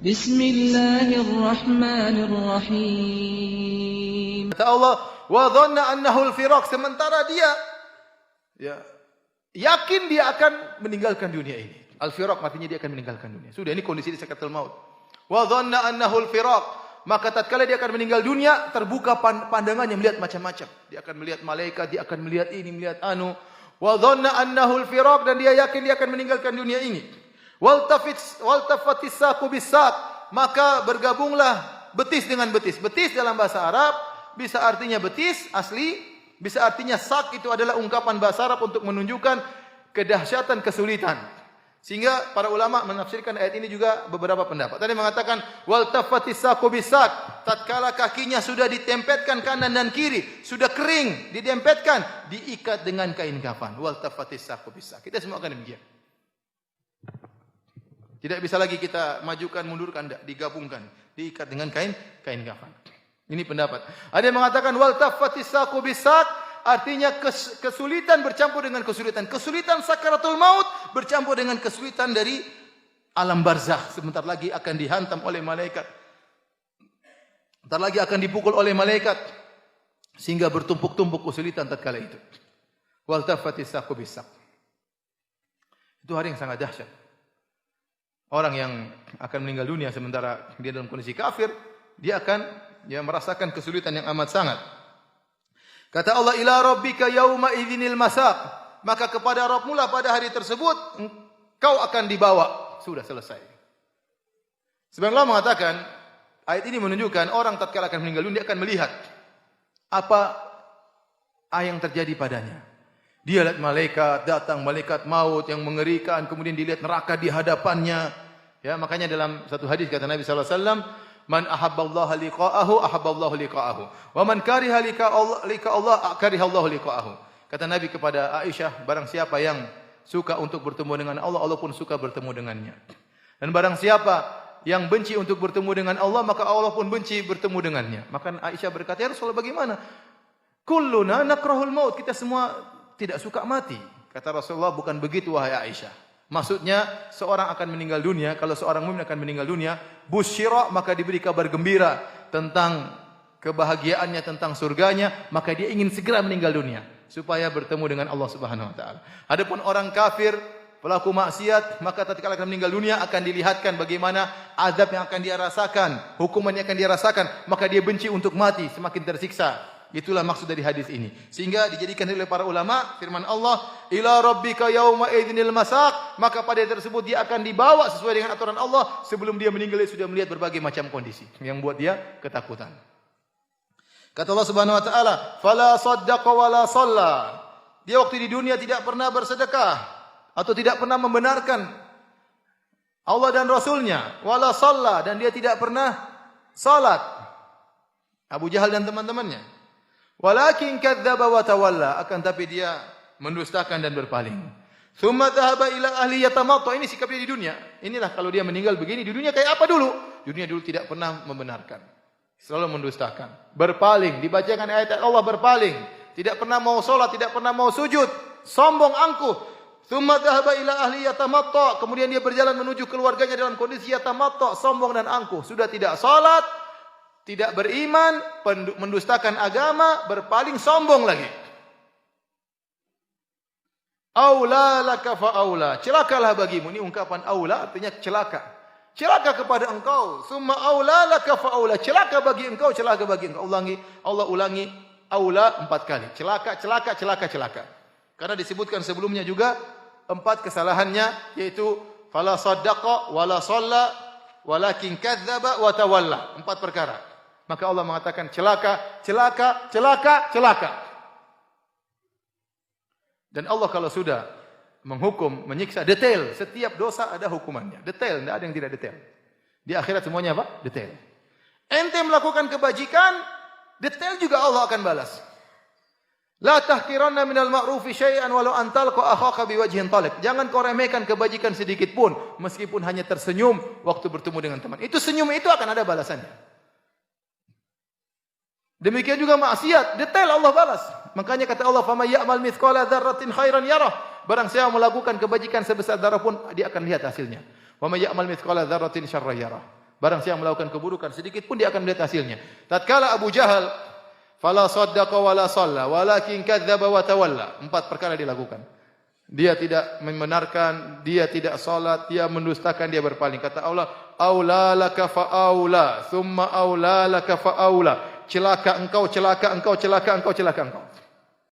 Bismillahirrahmanirrahim. Kata Allah, wa dhanna annahu al-firaq, sementara dia yakin dia akan meninggalkan dunia ini. Al-firaq artinya dia akan meninggalkan dunia. Sudah, ini kondisi di sakaratul maut. Wa dhanna annahu al-firaq, maka tatkala dia akan meninggal dunia, terbuka pandangannya melihat macam-macam. Dia akan melihat malaikat, dia akan melihat ini, melihat anu. Wa dhanna annahu al-firaq, dan dia yakin dia akan meninggalkan dunia ini. Waltafatis saqu bis-saq, maka bergabunglah betis dengan betis. Betis dalam bahasa Arab bisa artinya betis asli, bisa artinya sak, itu adalah ungkapan bahasa Arab untuk menunjukkan kedahsyatan kesulitan. Sehingga para ulama menafsirkan ayat ini juga beberapa pendapat. Tadi mengatakan waltafatis saqu bis-saq, tatkala kakinya sudah ditempetkan kanan dan kiri, sudah kering, ditempetkan, diikat dengan kain kafan. Waltafatis saqu bis-saq. Kita semua akan demikian. Tidak bisa lagi kita majukan, mundurkan, tidak, digabungkan, diikat dengan kain kafan. Ini pendapat. Ada yang mengatakan wal tafatis saqu bis-saq, artinya kesulitan bercampur dengan kesulitan. Kesulitan sakaratul maut bercampur dengan kesulitan dari alam barzakh. Sebentar lagi akan dihantam oleh malaikat. Sebentar lagi akan dipukul oleh malaikat, sehingga bertumpuk-tumpuk kesulitan tatkala itu. Wal tafatis saqu bis-saq. Itu hari yang sangat dahsyat. Orang yang akan meninggal dunia sementara dia dalam kondisi kafir, dia akan merasakan kesulitan yang amat sangat. Kata Allah, ila rabbika yauma idzinil masaq, maka kepada Rabbmu lah pada hari tersebut engkau akan dibawa. Sudah selesai. Sebagian ulama mengatakan ayat ini menunjukkan orang tatkala akan meninggal dunia dia akan melihat apa yang terjadi padanya. Dia lihat malaikat datang, malaikat maut yang mengerikan, kemudian dilihat neraka di hadapannya. Ya, makanya dalam satu hadis kata Nabi sallallahu alaihi wasallam, "Man ahabballaha liqa'ahu, ahabballahu liqa'ahu. Wa man kariha liqa'allah, karihallahu liqa'ahu." Kata Nabi kepada Aisyah, barang siapa yang suka untuk bertemu dengan Allah, Allah pun suka bertemu dengannya. Dan barang siapa yang benci untuk bertemu dengan Allah, maka Allah pun benci bertemu dengannya. Maka Aisyah berkata, "Ya Rasulullah, bagaimana? Kulluna nakrahul maut." Kita semua tidak suka mati. Kata Rasulullah, bukan begitu wahai Aisyah. Maksudnya seorang akan meninggal dunia, kalau seorang mukmin akan meninggal dunia, busyira, maka diberi kabar gembira tentang kebahagiaannya, tentang surganya, maka dia ingin segera meninggal dunia supaya bertemu dengan Allah Subhanahu wa taala. Adapun orang kafir, pelaku maksiat, maka tatkala akan meninggal dunia akan dilihatkan bagaimana azab yang akan dia rasakan, hukuman yang akan dia rasakan, maka dia benci untuk mati, semakin tersiksa. Itulah maksud dari hadis ini. Sehingga dijadikan oleh para ulama firman Allah, ila rabbika yauma idzinil masaq, maka pada hari tersebut dia akan dibawa sesuai dengan aturan Allah. Sebelum dia meninggal dia sudah melihat berbagai macam kondisi yang buat dia ketakutan. Kata Allah Subhanahu wa taala, fala saddaqa wala shalla. Dia waktu di dunia tidak pernah bersedekah atau tidak pernah membenarkan Allah dan Rasulnya, wala shalla, dan dia tidak pernah salat. Abu Jahal dan teman-temannya. Walakin kadzdzaba wa tawalla, akan tapi dia mendustakan dan berpaling. Tsumma dhahaba ila ahli yatamatta, ini sikapnya di dunia. Inilah kalau dia meninggal begini, di dunia kayak apa dulu? Dunia dulu tidak pernah membenarkan. Selalu mendustakan, berpaling, dibacakan ayat Allah berpaling, tidak pernah mau salat, tidak pernah mau sujud, sombong angkuh. Tsumma dhahaba ila ahli yatamatta, kemudian dia berjalan menuju keluarganya dalam kondisi yatamatta, sombong dan angkuh, sudah tidak salat, tidak beriman, mendustakan agama, berpaling, sombong lagi. Aula laka fa aula, celakalah bagimu. Ini ungkapan aula artinya celaka. Celaka kepada engkau. Summa aula laka fa aula, celaka bagi engkau, celaka bagi engkau. Allah ulangi aula 4 kali. Celaka, celaka, celaka, celaka. Karena disebutkan sebelumnya juga 4 kesalahannya, yaitu fala saddaqa wala shalla walakin kadzdzaba wa tawalla. 4 perkara. Maka Allah mengatakan celaka, celaka, celaka, celaka. Dan Allah kalau sudah menghukum, menyiksa, detail. Setiap dosa ada hukumannya. Detail, tidak ada yang tidak detail. Di akhirat semuanya apa? Detail. Ente melakukan kebajikan, detail juga Allah akan balas. La tahqiranna minal ma'rufi syai'an walau an talqa akhaka biwajhin talib. Jangan kau remehkan kebajikan sedikit pun, meskipun hanya tersenyum waktu bertemu dengan teman. Itu senyum itu akan ada balasannya. Demikian juga maksiat, detail Allah balas. Makanya kata Allah, "Faman ya'mal mithqala dzarratin khairan yarah." Barang siapa melakukan kebajikan sebesar zarah pun dia akan lihat hasilnya. "Wa may ya'mal mithqala dzarratin syarran yarah." Barang siapa melakukan keburukan sedikit pun dia akan melihat hasilnya. Tatkala Abu Jahal fala saddaqa wala shalla walakin kadzdzaba wa tawalla. 4 perkara dilakukan. Dia tidak membenarkan, dia tidak salat, dia mendustakan, dia berpaling. Kata Allah, aula laka fa aula, thumma aula laka fa aula. Celaka engkau, celaka engkau, celaka engkau, celaka engkau.